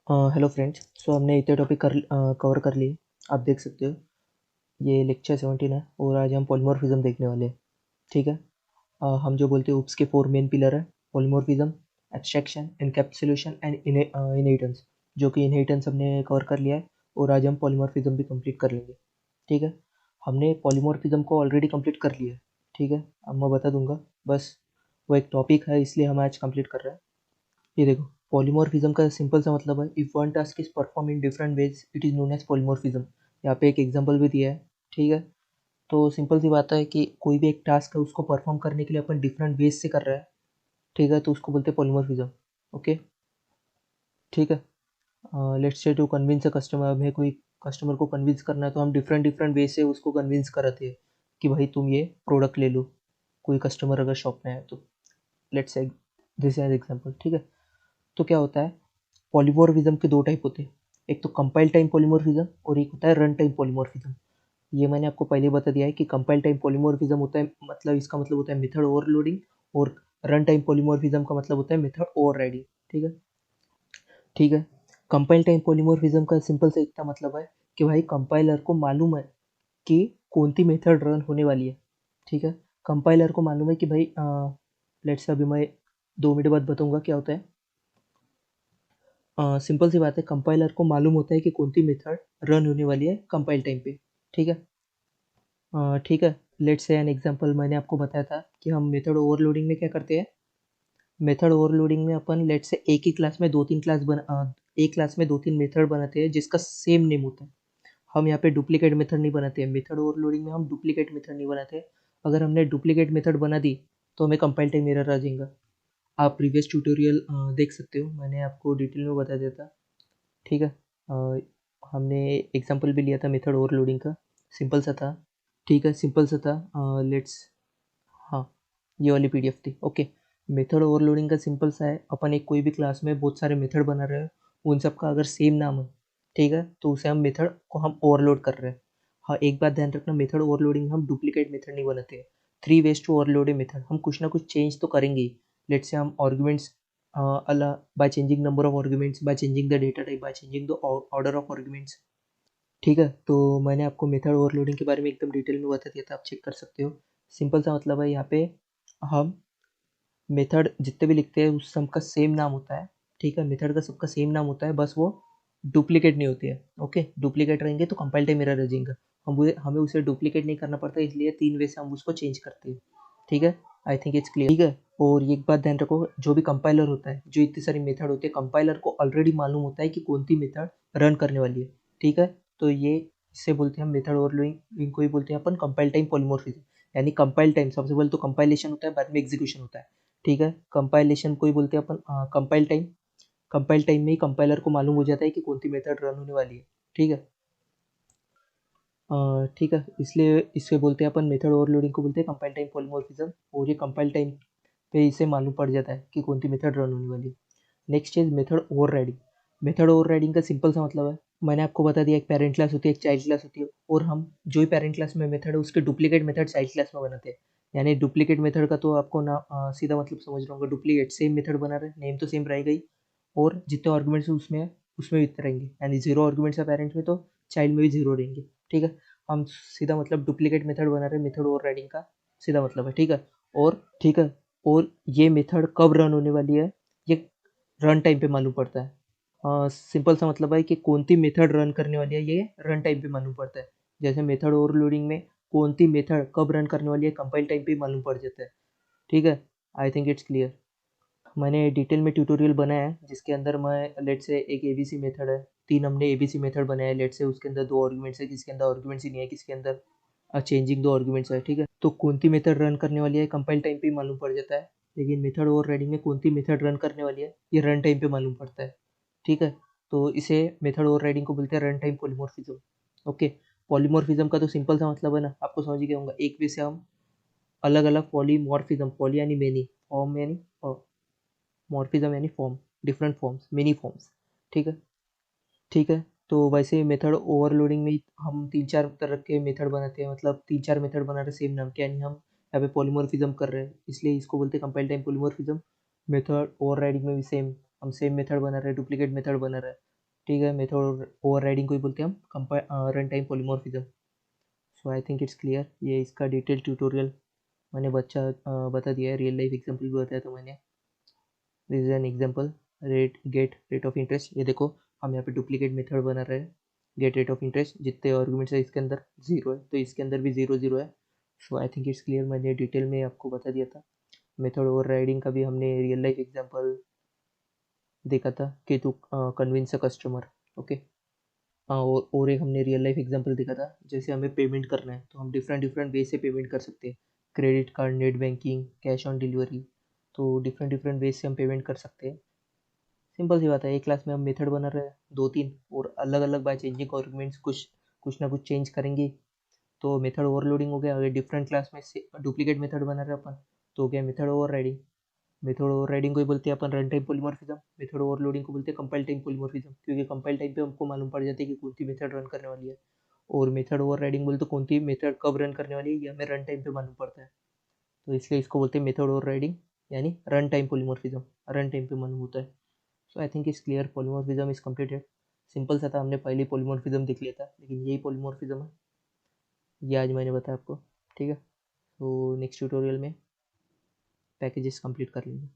Hello friends. सो हमने इतने topic cover कर लिए। आप देख सकते हो ये लेक्चर 17 है और आज हम पॉलीमॉर्फिज्म देखने वाले हैं। ठीक है। हम जो बोलते हैं UPS के 4 मेन पिलर है: polymorphism, abstraction, encapsulation and inheritance. जो कि इनहेरिटेंस हमने कवर कर लिया है और आज हम पॉलीमॉर्फिज्म भी कंप्लीट कर लेंगे। ठीक है। हमने पॉलीमॉर्फिज्म को ऑलरेडी कंप्लीट कर लिया है। ठीक है, अब मैं बता दूंगा। बस वो एक टॉपिक है इसलिए हम आज कंप्लीट कर रहे हैं। ये देखो, पॉलीमॉर्फिज्म का सिंपल सा मतलब है, if one task is perform in different ways it is known as polymorphism. यहाँ पे एक एग्जांपल भी दिया है। ठीक है। तो सिंपल सी बात है कि कोई भी एक टास्क है उसको परफॉर्म करने के लिए अपन डिफरेंट वेज से कर रहे हैं। ठीक है, तो उसको बोलते हैं पॉलीमॉर्फिज्म। ओके। ठीक है। Let's say to convince a customer, हमें कोई कस्टमर को कन्विंस करना है तो हम डिफरेंट डिफरेंट वे से उसको कन्विंस कराते हैं कि भाई तुम ये प्रोडक्ट ले लो। कोई कस्टमर अगर शॉप में है तो let's say this as example. ठीक है। तो क्या होता है, पॉलीमॉर्फिज्म के दो टाइप होते हैं। एक तो कंपाइल टाइम पॉलीमॉर्फिज्म और एक होता है रन टाइम पॉलीमॉर्फिज्म। ये मैंने आपको पहले बता दिया है कि कंपाइल टाइम पॉलीमॉर्फिज्म होता है, मतलब इसका मतलब होता है मेथड ओवरलोडिंग। और रन टाइम पॉलीमॉर्फिज्म का मतलब होता है मेथड ओवरराइडिंग। ठीक है। ठीक है। कंपाइल टाइम पॉलीमॉर्फिज्म का सिंपल से इतना मतलब है कि भाई कंपाइलर को मालूम है कि कौन सी मेथड रन होने वाली है। ठीक है। कंपाइलर को मालूम है कि भाई लेट्स से अभी मैं 2 मिनट बाद बताऊंगा क्या होता है। सिंपल सी बात है, कंपाइलर को मालूम होता है कि कौन सी मेथड रन होने वाली है कंपाइल टाइम पे। ठीक है। ठीक है। लेट्स से एन एग्जांपल मैंने आपको बताया था कि हम मेथड ओवरलोडिंग में क्या करते हैं। मेथड ओवरलोडिंग में अपन लेट्स से एक ही क्लास में दो तीन एक क्लास में दो तीन मेथड बनाते हैं जिसका सेम नेम होता है। हम यहाँ पे डुप्लीकेट मेथड नहीं बनाते हैं। मेथड ओवरलोडिंग में हम डुप्लीकेट मेथड नहीं बनाते। अगर हमने डुप्लीकेट मेथड बना दी तो हमें कंपाइल टाइम एरर आ जाएगा। आप प्रीवियस ट्यूटोरियल देख सकते हो, मैंने आपको डिटेल में बता दिया था। ठीक है। हमने एग्जांपल भी लिया था मेथड ओवरलोडिंग का, सिंपल सा था। ठीक है, सिंपल सा था। लेट्स, हाँ, ये वाली पीडीएफ थी। ओके। मेथड ओवरलोडिंग का सिंपल सा है, अपन एक कोई भी क्लास में बहुत सारे मेथड बना रहे हैं, उन सब का अगर सेम नाम है, ठीक है, तो उसे हम मेथड को हम ओवरलोड कर रहे हैं। हाँ, एक बात ध्यान रखना, मेथड ओवरलोडिंग हम डुप्लीकेट मेथड नहीं बनाते हैं। 3 ways to overload a method, हम कुछ ना कुछ चेंज तो करेंगे ही। लेट्स से हम आर्गुमेंट्स अला by changing number of arguments, by changing the data type, by changing the order of arguments. ठीक है। तो मैंने आपको मेथड ओवरलोडिंग के बारे में एकदम डिटेल में बता दिया था, आप चेक कर सकते हो। सिंपल सा मतलब है, यहाँ पे हम मेथड जितने भी लिखते हैं उस सबका सेम नाम होता है। ठीक है, मेथड का सबका सेम नाम होता है, बस वो डुप्लीकेट नहीं होती है। ओके, डुप्लीकेट रहेंगे तो कंपाइल टाइम एरर रह जाएगा। हमें उसे डुप्लीकेट नहीं करना पड़ता, इसलिए 3 वे से हम उसको चेंज करते हैं। ठीक है। I think it's clear. ठीक है। और ये एक बात ध्यान रखो, जो भी कंपाइलर होता है, जो इतनी सारी मेथड होती है, कंपाइलर को ऑलरेडी मालूम होता है कि कौन सी मेथड रन करने वाली है। ठीक है। तो ये इससे बोलते हैं हम मेथड ओवरलोडिंग, इनको ही बोलते हैं अपन कंपाइल टाइम पॉलीमॉर्फिज्म। यानी कंपाइल टाइम, सबसे पहले तो कंपाइलेशन होता है, बाद में एग्जीक्यूशन होता है। ठीक है। कंपाइलेशन को ही बोलते हैं अपन कंपाइल टाइम। कंपाइल टाइम में ही कंपाइलर को मालूम हो जाता है कि कौन सी मेथड रन होने वाली है। ठीक है। ठीक है, इसलिए इसे बोलते हैं अपन मेथड ओवरलोडिंग को बोलते हैं कंपाइल टाइम पॉलीमॉर्फिज्म। और ये कंपाइल टाइम पे इसे मालूम पड़ जाता है कि कौन सी मेथड रन होने वाली है। Next is method overriding. Method overriding का सिंपल सा मतलब है, मैंने आपको बता दिया, एक पेरेंट क्लास होती है, एक चाइल्ड क्लास होती है, और हम जो ही पेरेंट क्लास में मेथड है उसके डुप्लीकेट मेथड चाइल्ड क्लास में बनाते हैं। यानी डुप्लीकेट मेथड का तो आपको ना सीधा मतलब समझ रहा होगा, डुप्लीकेट सेम मेथड बना रहे, नेम तो सेम रहेगा ही, और जितने आर्गुमेंट्स उसमें है उसमें भी इतने रहेंगे। यानी 0 आर्गुमेंट्स है पेरेंट में तो चाइल्ड में भी 0 रहेंगे। ठीक है। हम सीधा मतलब डुप्लीकेट मेथड बना रहे हैं, मेथड ओवरराइडिंग का सीधा मतलब है। ठीक है। और ठीक है, और ये मेथड कब रन होने वाली है, ये रन टाइम पे मालूम पड़ता है। सिंपल सा मतलब है कि कौन सी मेथड रन करने वाली है, ये रन टाइम पे मालूम पड़ता है। जैसे मेथड ओवरलोडिंग में कौन सी मेथड कब रन करने वाली है कंपाइल टाइम पे मालूम पड़ जाता है। ठीक है। I think it's clear. मैंने डिटेल में ट्यूटोरियल बनाया है जिसके अंदर मैं लेट से एक एबीसी मेथड है, 3 हमने एबीसी मेथड बनाया है। लेट से उसके अंदर 2 आर्गुमेंट्स है, किसके अंदर आर्गुमेंट्स ही नहीं है, किसके अंदर चेंजिंग 2 आर्गुमेंट्स है। ठीक है। तो कौन सी मेथड रन करने वाली है कंपाइल टाइम पे ही मालूम पड़ जाता है, लेकिन मेथड ओवरराइडिंग में कौन सी मेथड रन करने वाली है ये रन टाइम पे मालूम पड़ता है। ठीक है। तो इसे मेथड ओवरराइडिंग को बोलते हैं run time polymorphism. Okay. Polymorphism का तो सिंपल सा मतलब है ना, आपको समझ गया होगा। एक वे से हम अलग अलग पॉलीमॉर्फिज्म, पॉली यानी मेनी, फॉर्म यानी मॉर्फिज्म यानी form, different forms, many forms. ठीक है। ठीक है। तो वैसे मेथड ओवरलोडिंग में हम 3-4 तरह के मेथड बनाते हैं, मतलब 3-4 मेथड बना रहे सेम नाम के, यानी हम यहाँ पे पॉलीमॉर्फिज्म कर रहे हैं, इसलिए इसको बोलते हैं compile time polymorphism. Method overriding में भी सेम, हम सेम मेथड बना रहे हैं, डुप्लीकेट मेथड बना रहे हैं, ठीक है, मेथड ओवरराइडिंग को ही बोलते हैं हम run time polymorphism. So I think it's clear. ये इसका डिटेल ट्यूटोरियल मैंने बता दिया है, रियल लाइफ एग्जांपल भी बताया था मैंने। This is an example, rate of interest. ये देखो, हम यहाँ पे डुप्लीकेट मेथड बना रहे हैं। गेट रेट ऑफ इंटरेस्ट, जितने आर्गुमेंट्स है इसके अंदर 0 है, तो इसके अंदर भी 0 0 है। So I think it's clear, मैंने डिटेल में आपको बता दिया था। मेथड ओवरराइडिंग का भी हमने रियल लाइफ एग्जांपल देखा था कि to convince a customer. Okay. हाँ, और एक हमने रियल लाइफ एग्जांपल देखा था, जैसे हमें पेमेंट करना है तो हम डिफरेंट डिफरेंट वे से पेमेंट कर सकते हैं। Credit card, net banking, cash on delivery. तो डिफरेंट डिफरेंट वे से हम पेमेंट कर सकते हैं। सिंपल सी बात है, एक क्लास में हम मेथड बना रहे हैं 2 3, और अलग अलग बाय चेंजिंग आर्गुमेंट्स कुछ ना कुछ चेंज करेंगे तो मेथड ओवरलोडिंग हो गया। अगर डिफरेंट क्लास में से डुप्लीकेट मेथड बना रहे हैं अपन, तो हो गया मेथड ओवरराइडिंग। मेथड ओवरराइडिंग को ही बोलते हैं अपन run time polymorphism. Method overloading को बोलते हैं कंपाइल टाइम पॉलीमॉर्फिज्म, क्योंकि कंपाइल टाइम पे हमको मालूम पड़ जाता है कि कौन सी मेथड रन करने वाली है। और मेथड ओवरराइडिंग बोलते तो कौन सी मेथड कब रन करने वाली है ये हमें रन टाइम पे मालूम पड़ता है। तो इसलिए इसको बोलते हैं मेथड ओवरराइडिंग, यानी run time polymorphism, run time पे मालूम होता है। So I think is clear, polymorphism is completed. Simple सा था, हमने पहले पॉलीमॉर्फिज्म देख लिया था, लेकिन यही पॉलीमॉर्फिज्म है, ये आज मैंने बताया आपको। ठीक है, तो नेक्स्ट ट्यूटोरियल में पैकेजेस कंप्लीट कर लेंगे।